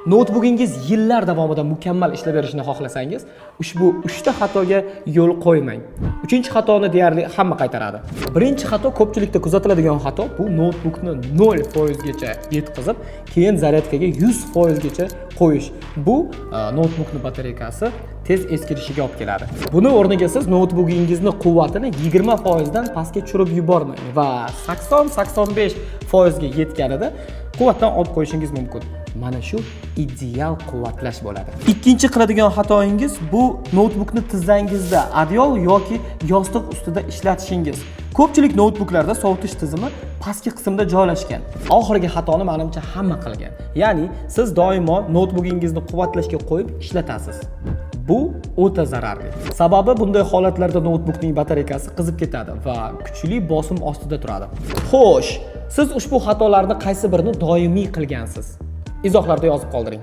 Notebookingiz yillar davomida mukammal ishlab berishini xohlasangiz, ushbu 3 ta xatoga yo'l qo'ymang. 3-xatoni deyarli hamma qaytaradi. Birinchi xato, ko'pchilikda kuzatiladigan xato, bu notebookni 0% gacha yetkazib, keyin zaryadkaga 100% gacha qo'yish. Bu notebookning batareykasi tez eskirishiga olib keladi. Buni o'rniga siz notebookingizni quvvatini 20% dan pastga tushirib yubormang va 80-85% ga yetganida quvvatdan olib qo'yishingiz mumkin. Mana shu ideal quvvatlash bo'ladi. Ikkinchi qiladigan xatoingiz bu notebookni tizzangizda, adyol yoki yostiq ustida ishlatishingiz. Ko'pchilik notebooklarda sovutish tizimi pastki qismda joylashgan. Oxirgi xatoni menimcha hamma qilgan. Ya'ni siz doimo notebookingizni quvvatlashga qo'yib ishlatasiz. Bu o'ta zararli. Sababi bunday holatlarda notebookning batareykasi qizib ketadi va kuchli bosim ostida turadi. Xo'sh, siz ushbu xatolarni qaysi birini doimiy qilgansiz? Izohlarda yozib qoldiring.